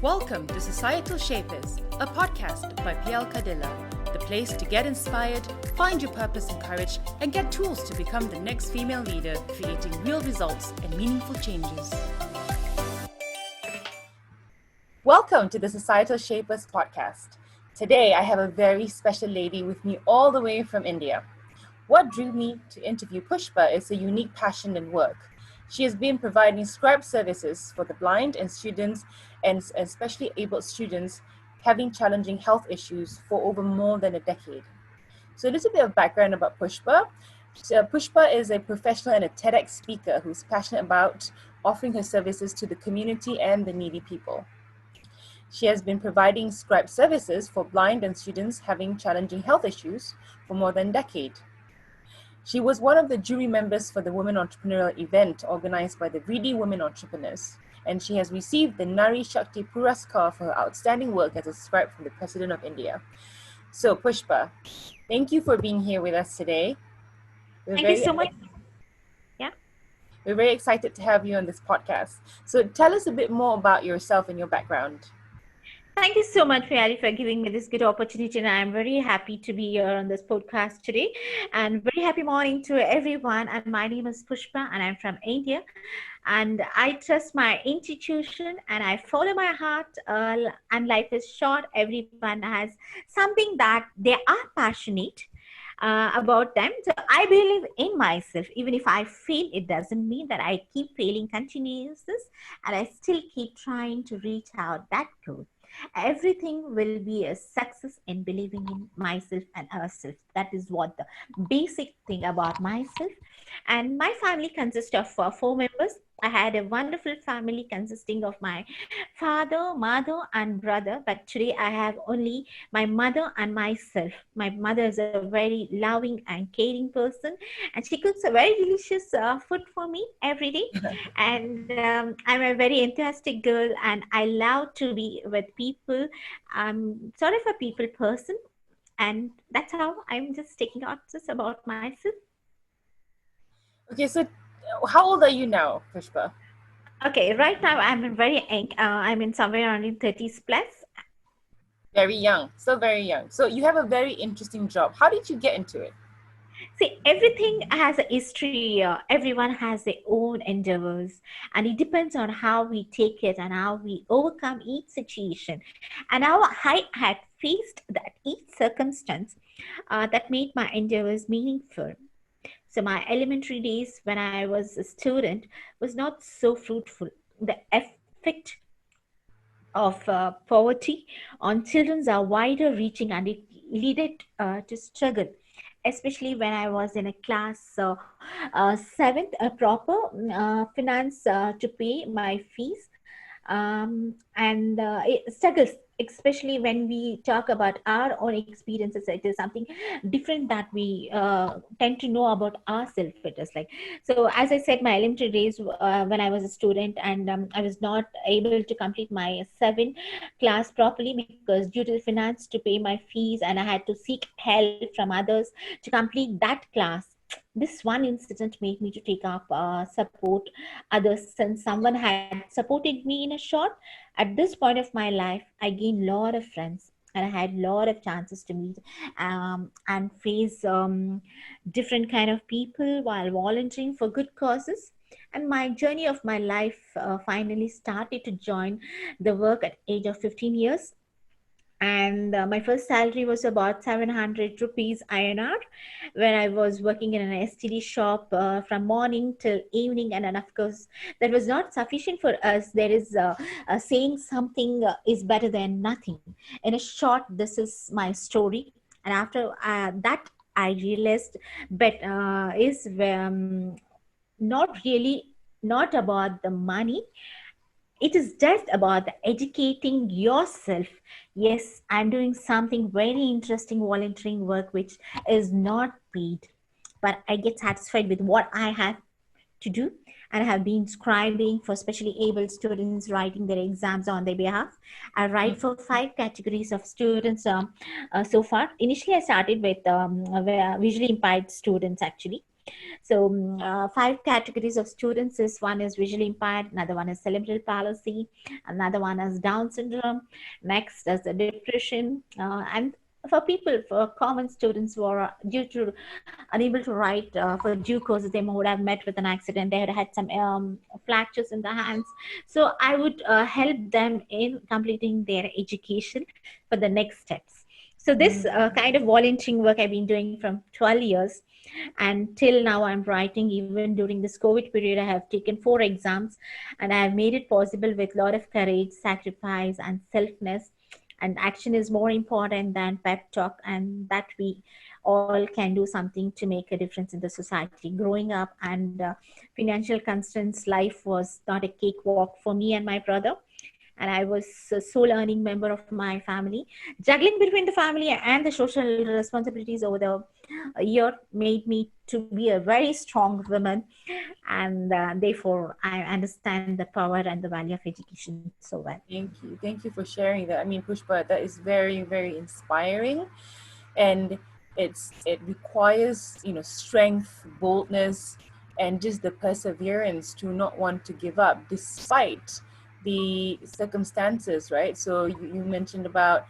Welcome to Societal Shapers, a podcast by PL Kadilla, the place to get inspired, find your purpose and courage, and get tools to become the next female leader, creating real results and meaningful changes. Welcome to the Societal Shapers podcast. Today, I have a very special lady with me all the way from India. What drew me to interview Pushpa is a unique passion and work. She has been providing scribe services for the blind and students, and especially abled students having challenging health issues for over more than a decade. So a little bit of background about Pushpa. Pushpa is a professional and a TEDx speaker who's passionate about offering her services to the community and the needy people. She has been providing scribe services for blind and students having challenging health issues for more than a decade. She was one of the jury members for the Women Entrepreneurial event organized by the Greedy Women Entrepreneurs, and she has received the Nari Shakti Puraskar for her outstanding work as a scribe from the President of India. So Pushpa, thank you for being here with us today. Thank you so much. Yeah. We're very excited to have you on this podcast. So tell us a bit more about yourself and your background. Thank you so much, Priyali, for giving me this good opportunity. And I'm very happy to be here on this podcast today. And very happy morning to everyone. And my name is Pushpa and I'm from India. And I trust my institution and I follow my heart. And life is short. Everyone has something that they are passionate about them. So I believe in myself. Even if I fail, it doesn't mean that I keep failing continuously. And I still keep trying to reach out that goal. Everything will be a success in believing in myself and ourselves. That is what the basic thing about myself. And my family consists of 4 members. I had a wonderful family consisting of my father, mother, and brother. But today I have only my mother and myself. My mother is a very loving and caring person, and she cooks a very delicious food for me every day. And I'm a very enthusiastic girl, and I love to be with people. I'm sort of a people person, and that's how I'm just taking out just about myself. Okay, so how old are you now, Pushpa? Okay, right now I'm very young. I'm in somewhere around in 30s plus. Very young, still very young. So you have a very interesting job. How did you get into it? See, everything has a history. Everyone has their own endeavors, and it depends on how we take it and how we overcome each situation, and how I had faced that each circumstance that made my endeavors meaningful. So my elementary days when I was a student was not so fruitful. The effect of poverty on children are wider reaching, and it led to struggle, especially when I was in a class 7th, a proper finance to pay my fees, and it struggles, especially when we talk about our own experiences. It is something different that we tend to know about ourselves. It is like, so as I said, my elementary days when I was a student, and I was not able to complete my 7th class properly because due to the finance to pay my fees, and I had to seek help from others to complete that class. This one incident made me to take up support others, since someone had supported me in a short. At this point of my life, I gained a lot of friends, and I had a lot of chances to meet and face different kind of people while volunteering for good causes. And my journey of my life finally started to join the work at age of 15 years. And my first salary was about 700 rupees INR when I was working in an STD shop from morning till evening. And then, of course, that was not sufficient for us. There is saying something is better than nothing. In a short, this is my story. And after that, I realized, but is not about the money. It is just about educating yourself. Yes, I'm doing something very interesting volunteering work, which is not paid, but I get satisfied with what I have to do. And I have been scribing for specially able students, writing their exams on their behalf. I write for 5 categories of students so far. Initially, I started with visually impaired students, actually. So, five categories of students is: one is visually impaired, another one is cerebral palsy, another one is Down syndrome, next is the depression, and for people, for common students who are due to unable to write for due causes, they would have met with an accident, they had some fractures in the hands. So I would help them in completing their education for the next steps. So this kind of volunteering work I've been doing from 12 years, and till now I'm writing. Even during this COVID period, I have taken 4 exams, and I have made it possible with a lot of courage, sacrifice, and selfness. And action is more important than pep talk, and that we all can do something to make a difference in the society. Growing up and financial constraints, life was not a cakewalk for me and my brother, and I was a sole earning member of my family. Juggling between the family and the social responsibilities over the year made me to be a very strong woman, and therefore I understand the power and the value of education so well. Thank you. Thank you for sharing that. I mean, Pushpa, that is very, very inspiring. And it requires, strength, boldness, and just the perseverance to not want to give up despite the circumstances, right? So you mentioned about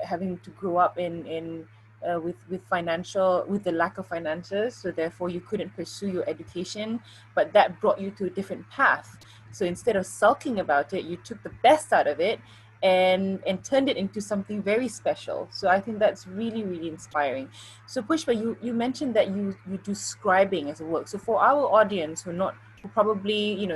having to grow up with financial, with the lack of finances, so therefore you couldn't pursue your education, but that brought you to a different path. So instead of sulking about it, you took the best out of it and turned it into something very special. So I think that's really, really inspiring. So Pushpa, you mentioned that you do scribing as a work. So for our audience who probably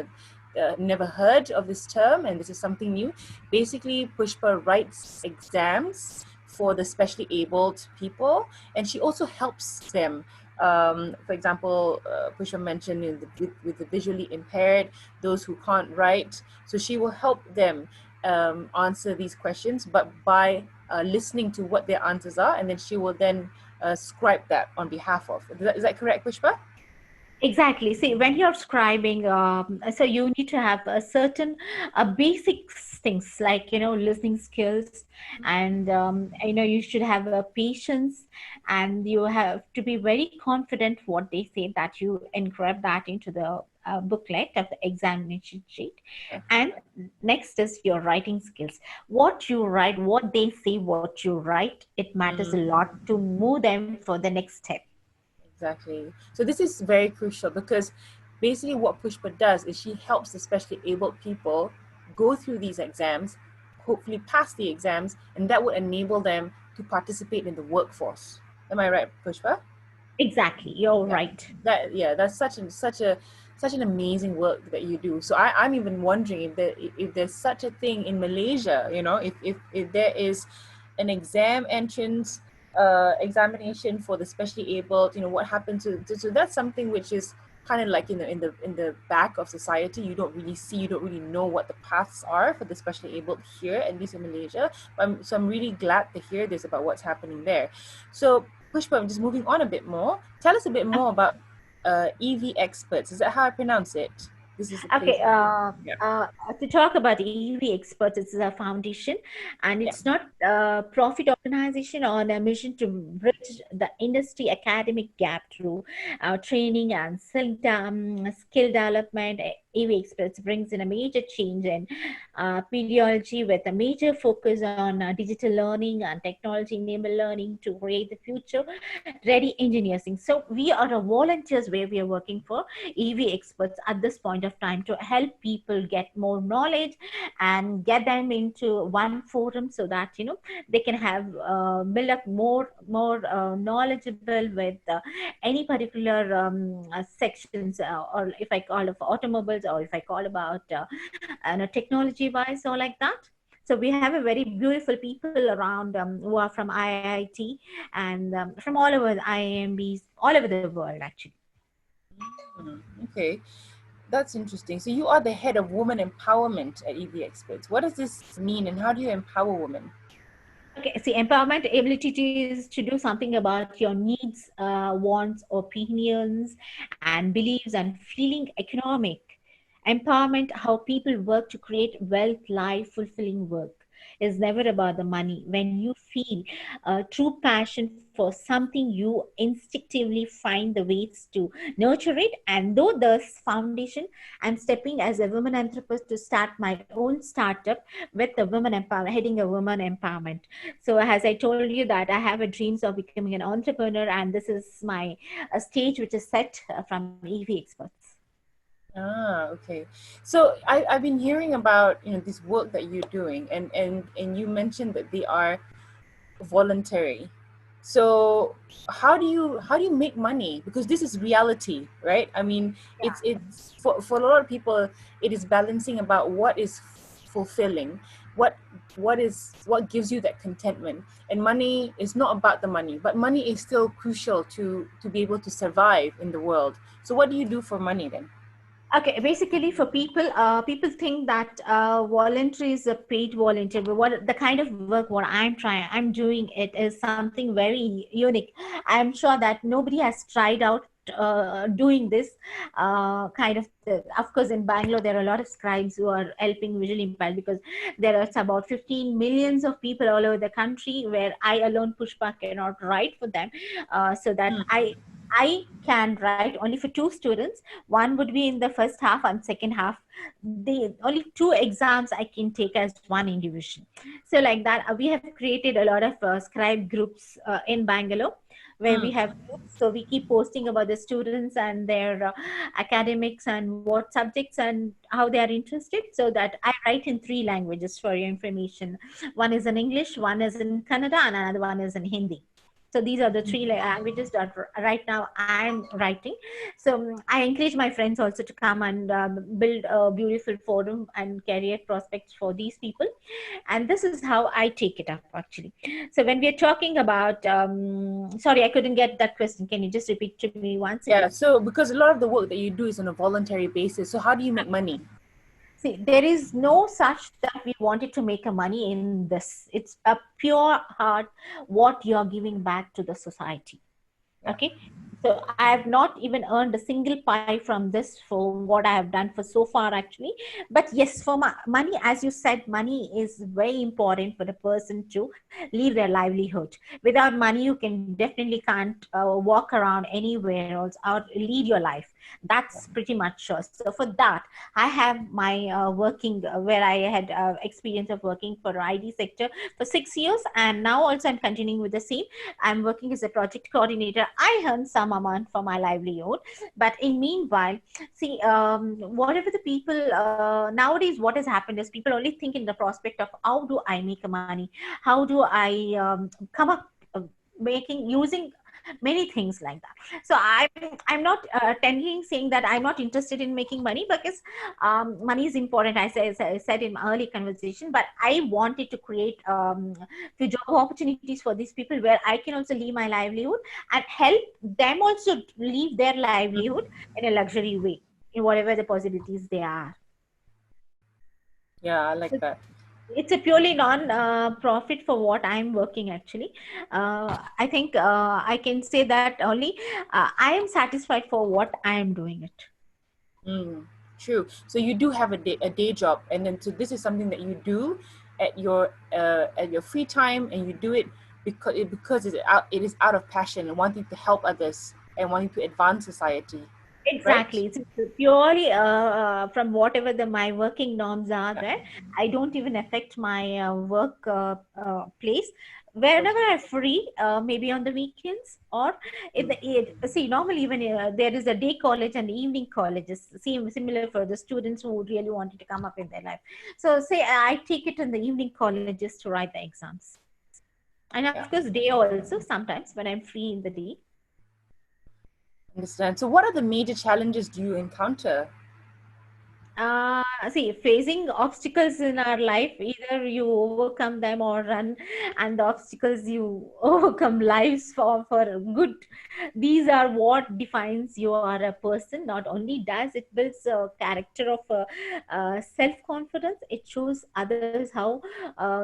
never heard of this term, and this is something new, basically Pushpa writes exams for the specially abled people, and she also helps them. For example, Pushpa mentioned with the visually impaired, those who can't write. So she will help them answer these questions, but by listening to what their answers are, and then she will then scribe that on behalf of. Is that correct, Pushpa? Exactly. See, when you're scribing, so you need to have a certain basic things like, listening skills, and you should have a patience, and you have to be very confident what they say, that you encrypt that into the booklet of the examination sheet. And next is your writing skills. What you write, what they say, what you write, it matters a lot to move them for the next step. Exactly. So this is very crucial because basically what Pushpa does is she helps the specially abled people go through these exams, hopefully pass the exams, and that would enable them to participate in the workforce. Am I right, Pushpa? Exactly, you're Yeah. right. That's such an amazing work that you do. So I'm even wondering if there's such a thing in Malaysia, if there is an exam entrance examination for the specially abled, what happens so that's something which is kind of like in the back of society. You don't really see, you don't really know what the paths are for the specially abled here, at least in Malaysia. So I'm really glad to hear this about what's happening there. So Pushpa, just moving on a bit more, tell us a bit more about EvXprts. Is that how I pronounce it? This is the place. Okay, Yeah. to talk about EvXprts, it's a foundation, and it's Yeah. not a profit organization on a mission to bridge the industry academic gap through training and skill development. EvXprts brings in a major change in pedagogy with a major focus on digital learning and technology-enabled learning to create the future-ready engineering. So we are the volunteers where we are working for EvXprts at this point of time to help people get more knowledge and get them into one forum, so that they can have build up more knowledgeable with any particular sections, or if I call of automobiles, or if I call about technology wise or like that. So we have a very beautiful people around who are from IIT and from all over the IIMBs all over the world actually. Okay. That's interesting. So you are the head of women empowerment at EvXprts. What does this mean, and how do you empower women? Okay, see, empowerment ability is to do something about your needs, wants, opinions, and beliefs, and feeling economic. Empowerment, how people work to create wealth, life, fulfilling work. is never about the money. When you feel true passion for something, you instinctively find the ways to nurture it. And though this foundation, I'm stepping as a woman entrepreneur to start my own startup with the women empower heading a women empowerment. So as I told you that I have a dreams of becoming an entrepreneur, and this is my stage which is set from EV Experts. Ah, okay. So I've been hearing about, this work that you're doing, and you mentioned that they are voluntary. So how do you make money? Because this is reality, right? I mean, it's for a lot of people, it is balancing about what is fulfilling, what what gives you that contentment. And money is not about the money, but money is still crucial to be able to survive in the world. So what do you do for money then? Okay, basically for people, people think that voluntary is a paid volunteer. But what the kind of work what I'm doing it is something very unique. I'm sure that nobody has tried out doing this kind of. Of course, in Bangalore there are a lot of scribes who are helping visually impaired, because there are about 15 millions of people all over the country where I alone, Pushpa, cannot write for them, so that I can write only for two students. One would be in the first half and second half. The only two exams I can take as one individual. So like that, we have created a lot of scribe groups in Bangalore, where we Mm, have groups. So we keep posting about the students and their academics and what subjects and how they are interested. So that I write in three languages for your information. One is in English, one is in Kannada, and another one is in Hindi. So these are the three languages that right now I'm writing. So I encourage my friends also to come and build a beautiful forum and career prospects for these people. And this is how I take it up actually. So when we are talking about, sorry, I couldn't get that question. Can you just repeat to me once again? yeah. So because a lot of the work that you do is on a voluntary basis, so how do you make money? See, there is no such that we wanted to make a money in this. It's a pure heart what you're giving back to the society. Yeah. Okay, so I have not even earned a single pie from this for what I have done for so far actually. But yes, for money, as you said, money is very important for the person to live their livelihood. Without money you can definitely can't walk around anywhere else or lead your life. That's pretty much sure. So for that I have my working where I had experience of working for ID sector for 6 years, and now also I'm continuing with the same. I'm working as a project coordinator. I earn some amount for my livelihood. But in meanwhile, see, whatever the people, nowadays, what has happened is people only think in the prospect of how do I make money? How do I come up making, using many things like that. So I'm not tending saying that I'm not interested in making money, because money is important, as I said in my early conversation. But I wanted to create few job opportunities for these people where I can also leave my livelihood and help them also leave their livelihood in a luxury way, in whatever the possibilities they are. Yeah, I So like that. it's a purely non profit for what I'm working actually. I think I can say that only I am satisfied for what I am doing it. Mm, true. So you do have a day job, and then so this is something that you do at your free time, and you do it because it is out of passion and wanting to help others and wanting to advance society, right? Exactly. It's purely from whatever my working norms are Yeah. there. I don't even affect my work place. Whenever Okay. I'm free, maybe on the weekends, or see, normally even there is a day college and evening colleges, same similar for the students who really wanted to come up in their life. So say I take it in the evening colleges to write the exams, and of Yeah. course day also sometimes when I'm free in the day. Understand. So what are the major challenges do you encounter? See, facing obstacles in our life, either you overcome them or run, and the obstacles you overcome lives for good. These are what defines you are a person. Not only does it builds a character of self-confidence, it shows others how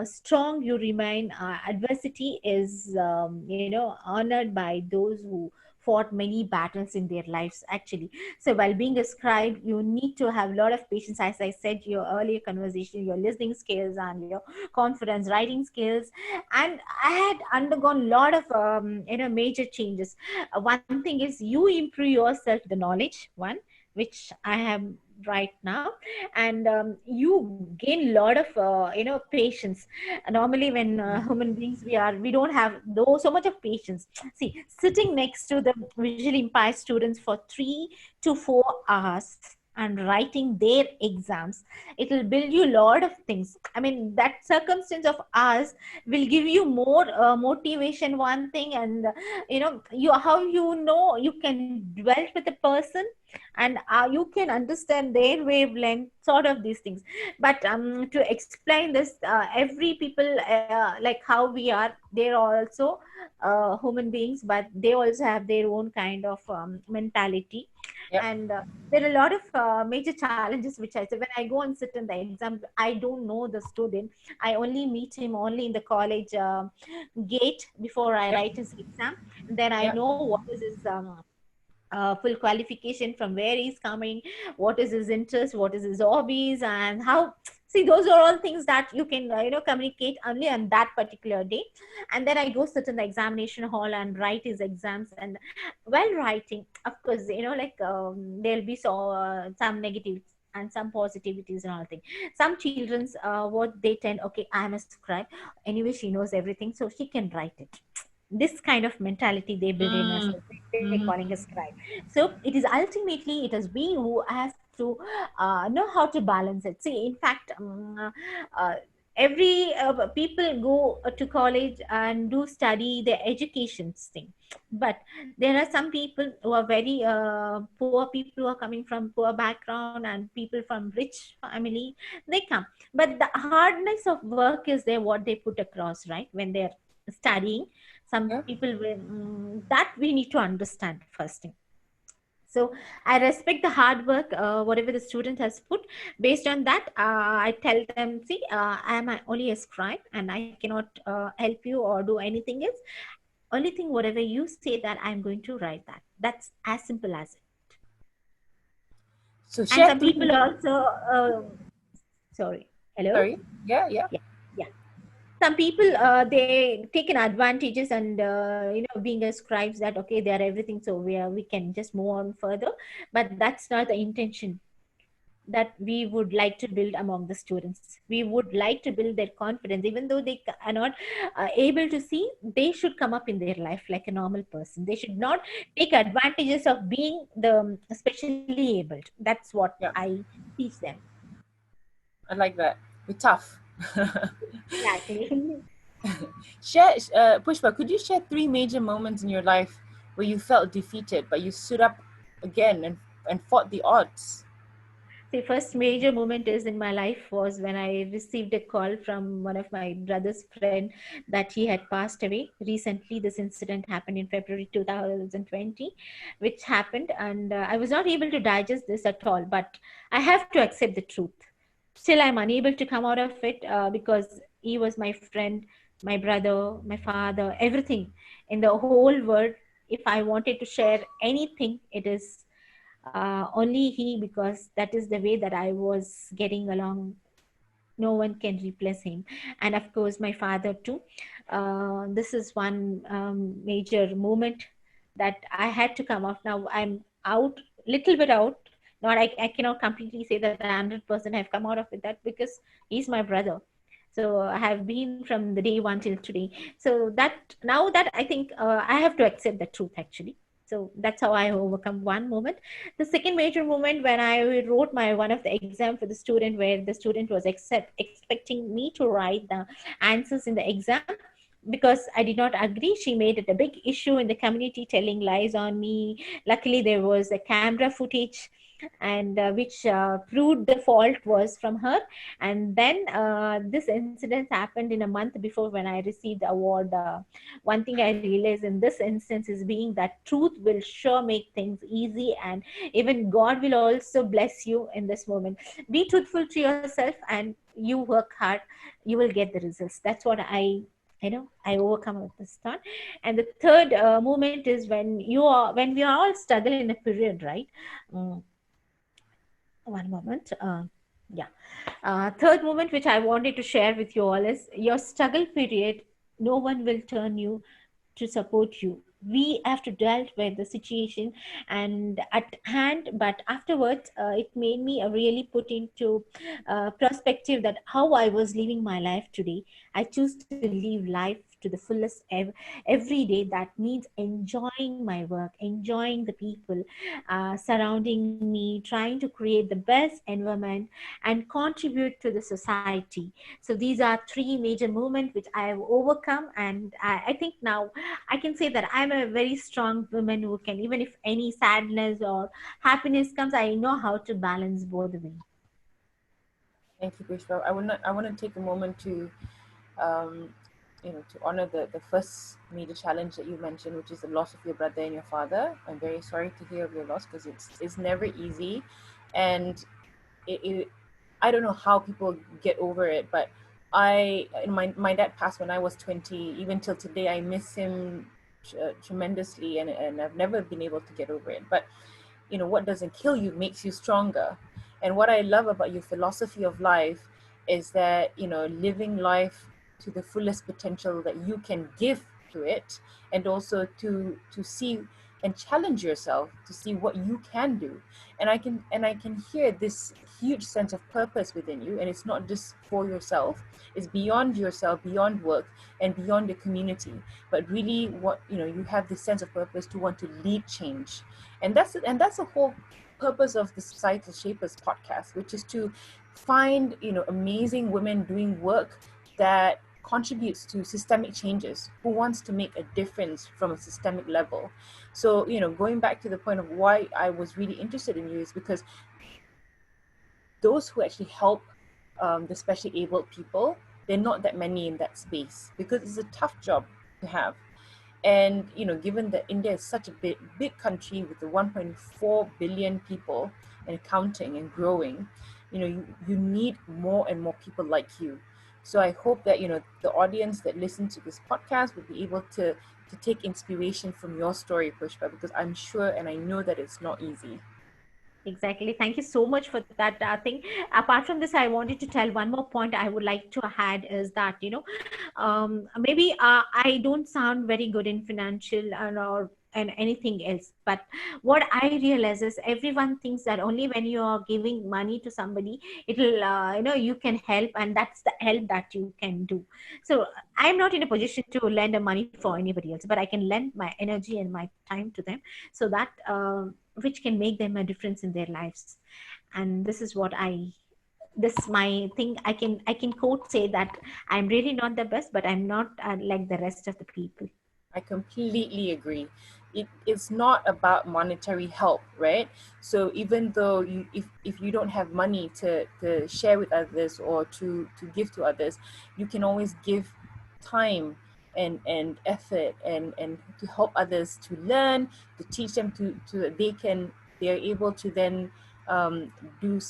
strong you remain. Adversity is, honored by those who fought many battles in their lives actually. So while being a scribe, you need to have a lot of patience, as I said your earlier conversation, your listening skills and your confidence, writing skills. And I had undergone a lot of major changes. One thing is you improve yourself the knowledge one, which I have right now. And you gain a lot of patience. Normally when human beings, we don't have though so much of patience. See, sitting next to the visually impaired students for 3 to 4 hours and writing their exams, it will build you a lot of things. I mean, that circumstance of us will give you more motivation, one thing. And you, how you can dwell with a person, and you can understand their wavelength, sort of these things. But to explain this, every people, like how we are, they're also human beings, but they also have their own kind of mentality. Yep. And there are a lot of major challenges which I say when I go and sit in the exam. I don't know the student. I only meet him only in the college gate before I Yep. write his exam. Then I Yep. know what is his full qualification, from where he's coming, what is his interest, what is his hobbies, and how. See, those are all things that you can communicate only on that particular day. And then I go sit in the examination hall and write his exams. And while writing, of course, like there'll be some negatives and some positivities and all things. Some children's what they tend, okay, I'm a scribe anyway, she knows everything, so she can write it. This kind of mentality they build in us, Mm. they're calling a scribe. So it is ultimately, it is we who has to know how to balance it. See, in fact, every people go to college and do study the education thing. But there are some people who are very poor, people who are coming from poor background, and people from rich family, they come. But the hardness of work is there, what they put across, right, when they're studying. Some Yeah. people will, that we need to understand first thing. So I respect the hard work, whatever the student has put. Based on that, I tell them, see, I am only a scribe and I cannot help you or do anything else. Only thing, whatever you say, that I'm going to write that. That's as simple as it. So And share some three. people also, sorry, hello. Sorry. Yeah. Yeah. Yeah, yeah. Some people they taken advantages, and being as scribes, that okay, they are everything, so we can just move on further. But that's not the intention that we would like to build among the students. We would like to build their confidence. Even though they are not able to see, they should come up in their life like a normal person. They should not take advantages of being the specially abled. That's what Yeah. I teach them. I like that. We're tough. Exactly. Share, Pushpa, could you share three major moments in your life where you felt defeated, but you stood up again and fought the odds? The first major moment is in my life was when I received a call from one of my brother's friend that he had passed away recently. This incident happened in February 2020, which happened, and I was not able to digest this at all. But I have to accept the truth. Still, I'm unable to come out of it because he was my friend, my brother, my father, everything in the whole world. If I wanted to share anything, it is only he, because that is the way that I was getting along. No one can replace him. And of course my father too. This is one major moment that I had to come out. Now I'm out, little bit out. Not, I cannot completely say that 100% have come out of it, that because he's my brother. So I have been from the day one till today. So that, now that I think I have to accept the truth actually. So that's how I overcome one moment. The second major moment, when I wrote my one of the exam for the student, where the student was expecting me to write the answers in the exam, because I did not agree. She made it a big issue in the community, telling lies on me. Luckily there was a camera footage, and which proved the fault was from her. And then this incident happened in a month before, when I received the award. One thing I realized in this instance is being that truth will sure make things easy, and even God will also bless you in this moment. Be truthful to yourself, and you work hard, you will get the results. That's what I I overcome with this thought. And the third moment is when we are all struggling in a period, right? Mm, One moment. Yeah. Third moment which I wanted to share with you all is your struggle period. No one will turn you to support you. We have to deal with the situation and at hand, but afterwards, it made me really put into perspective that how I was living my life today. I choose to live life to the fullest every day. That means enjoying my work, enjoying the people surrounding me, trying to create the best environment and contribute to the society. So these are three major movements which I have overcome, and I think now I can say that I'm a very strong woman who can, even if any sadness or happiness comes, I know how to balance both the way. Thank you, Pushpa. I want to take a moment to um, to honor the first major challenge that you mentioned, which is the loss of your brother and your father. I'm very sorry to hear of your loss because it's never easy, and it I don't know how people get over it, but my dad passed when I was 20. Even till today, I miss him tremendously, and I've never been able to get over it. But what doesn't kill you makes you stronger. And what I love about your philosophy of life is that living life to the fullest potential that you can give to it, and also to see and challenge yourself to see what you can do. And I can hear this huge sense of purpose within you, and it's not just for yourself. It's beyond yourself, beyond work, and beyond the community. But really, what you have this sense of purpose to want to lead change. And that's the whole purpose of the Societal Shapers podcast, which is to find amazing women doing work that contributes to systemic changes, who wants to make a difference from a systemic level. So going back to the point of why I was really interested in you is because those who actually help the specially abled people, they're not that many in that space, because it's a tough job to have. And given that India is such a big country with the 1.4 billion people and counting and growing, you need more and more people like you. So I hope that the audience that listens to this podcast will be able to take inspiration from your story, Pushpa, because I'm sure and I know that it's not easy. Exactly. Thank you so much for that thing. Apart from this, I wanted to tell one more point I would like to add is that, maybe I don't sound very good in financial and anything else. But what I realize is everyone thinks that only when you are giving money to somebody, it'll, you can help, and that's the help that you can do. So I'm not in a position to lend a money for anybody else, but I can lend my energy and my time to them, so that which can make them a difference in their lives. And this is what this my thing. I can quote say that I'm really not the best, but I'm not like the rest of the people. I completely agree. It's not about monetary help, right? So even though if you don't have money to share with others or to give to others, you can always give time and effort and to help others to learn, to teach them to they're able to then um, do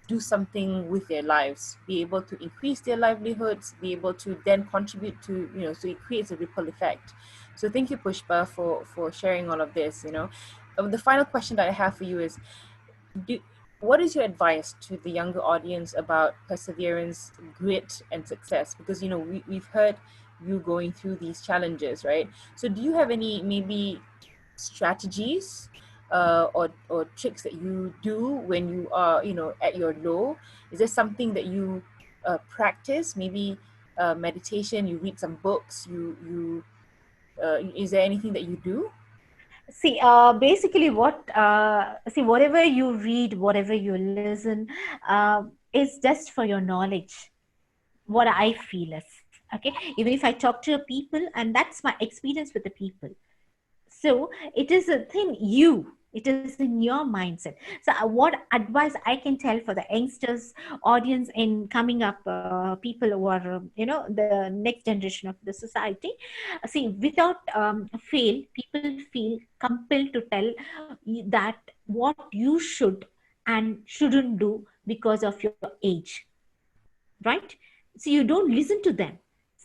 do something with their lives, be able to increase their livelihoods, be able to then contribute to, so it creates a ripple effect. So thank you, Pushpa, for sharing all of this. The final question that I have for you is, do, what is your advice to the younger audience about perseverance, grit, and success? Because we've heard you going through these challenges, right? So do you have any maybe strategies or tricks that you do when you are at your low? Is there something that you practice? Maybe meditation. You read some books. You is there anything that you do? See, basically, whatever you read, whatever you listen, is just for your knowledge. What I feel is okay. Even if I talk to people, and that's my experience with the people. So it is a thing it is in your mindset. So what advice I can tell for the youngsters audience in coming up, people who are the next generation of the society. See, without fail, people feel compelled to tell that what you should and shouldn't do because of your age, right? So you don't listen to them.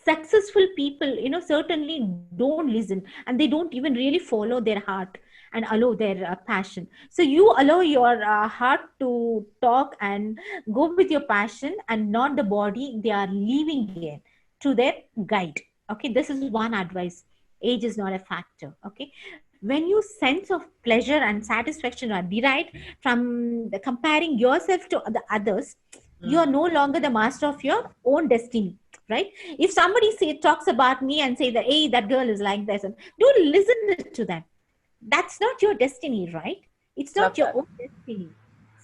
Successful people, certainly don't listen, and they don't even really follow their heart and allow their passion. So you allow your heart to talk and go with your passion, and not the body they are leaving in to their guide. Okay, this is one advice. Age is not a factor. Okay, when your sense of pleasure and satisfaction are derived from the comparing yourself to the others, you are no longer the master of your own destiny, right? If somebody talks about me and say that, hey, that girl is like this, and don't listen to them. That's not your destiny, right? It's not Love your that. own destiny.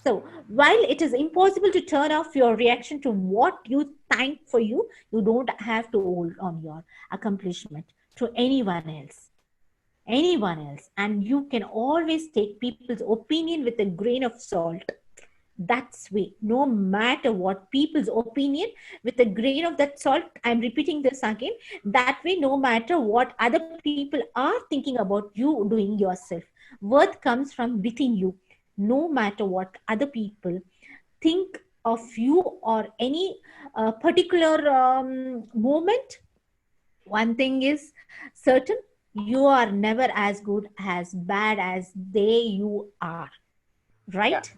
So while it is impossible to turn off your reaction to what you think for you, you don't have to hold on your accomplishment to anyone else, and you can always take people's opinion with a grain of salt. That's way, no matter what people's opinion, with a grain of that salt, I'm repeating this again, that way, no matter what other people are thinking about you doing yourself, worth comes from within you. No matter what other people think of you or any particular moment, one thing is certain: you are never as good as bad as you are, Yeah. right?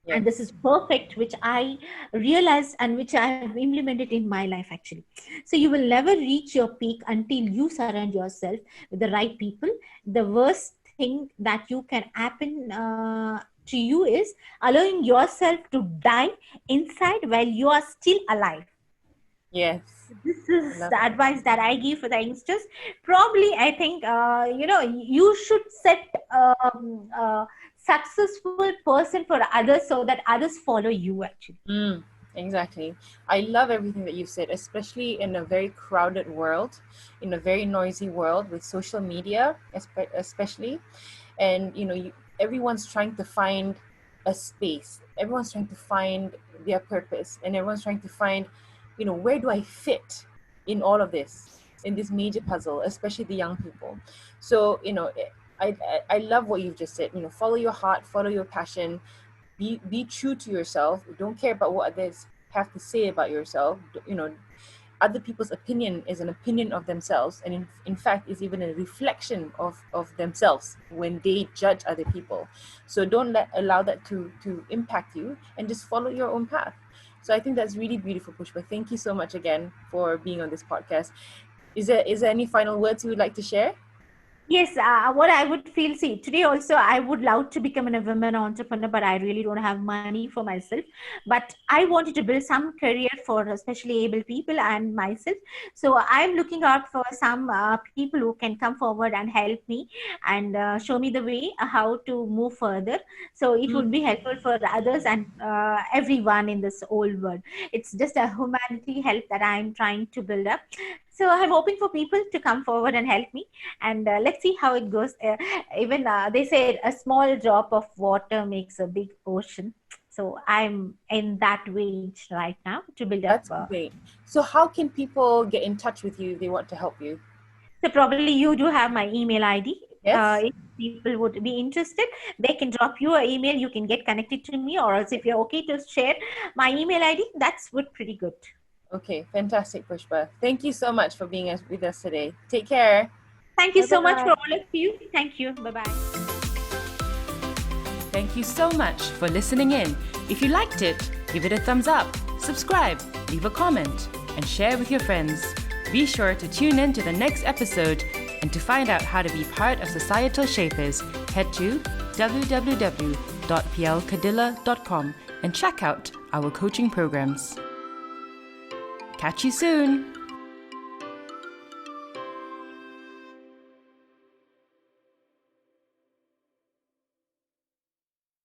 And this is Yes. perfect, which I realized and which I have implemented in my life actually. So you will never reach your peak until you surround yourself with the right people. The worst thing that you can happen to you is allowing yourself to die inside while you are still alive. Yes. This I is love the that. advice that I give for the youngsters. Probably, I think, you should set a successful person for others so that others follow you actually. Mm, exactly. I love everything that you've said, especially in a very crowded world, in a very noisy world with social media, especially. And, everyone's trying to find a space. Everyone's trying to find their purpose, and everyone's trying to find, where do I fit in all of this, in this major puzzle, especially the young people. So, I love what you've just said. Follow your heart, follow your passion, be true to yourself. Don't care about what others have to say about yourself. Other people's opinion is an opinion of themselves, and in fact is even a reflection of themselves when they judge other people. So don't allow that to impact you, and just follow your own path. So I think that's really beautiful, Pushpa. Thank you so much again for being on this podcast. Is there any final words you would like to share? Yes, what I would feel, see, today also I would love to become a women entrepreneur, but I really don't have money for myself. But I wanted to build some career for especially able people and myself. So I'm looking out for some people who can come forward and help me and show me the way how to move further. So it would be helpful for others and everyone in this whole world. It's just a humanity help that I'm trying to build up. So I'm hoping for people to come forward and help me, and let's see how it goes. Even they say a small drop of water makes a big ocean. So I'm in that range right now to build up. That's great. So how can people get in touch with you if they want to help you? So probably you do have my email ID. Yes. If people would be interested, they can drop you an email. You can get connected to me, or else if you're okay to share my email ID, that's would pretty good. Okay, fantastic, Pushpa. Thank you so much for being with us today. Take care. Thank you Bye so much for bye. all of you. Thank you. Bye bye. Thank you so much for listening in. If you liked it, give it a thumbs up, subscribe, leave a comment, and share with your friends. Be sure to tune in to the next episode, and to find out how to be part of Societal Shapers, head to www.plkadilla.com and check out our coaching programs. Catch you soon!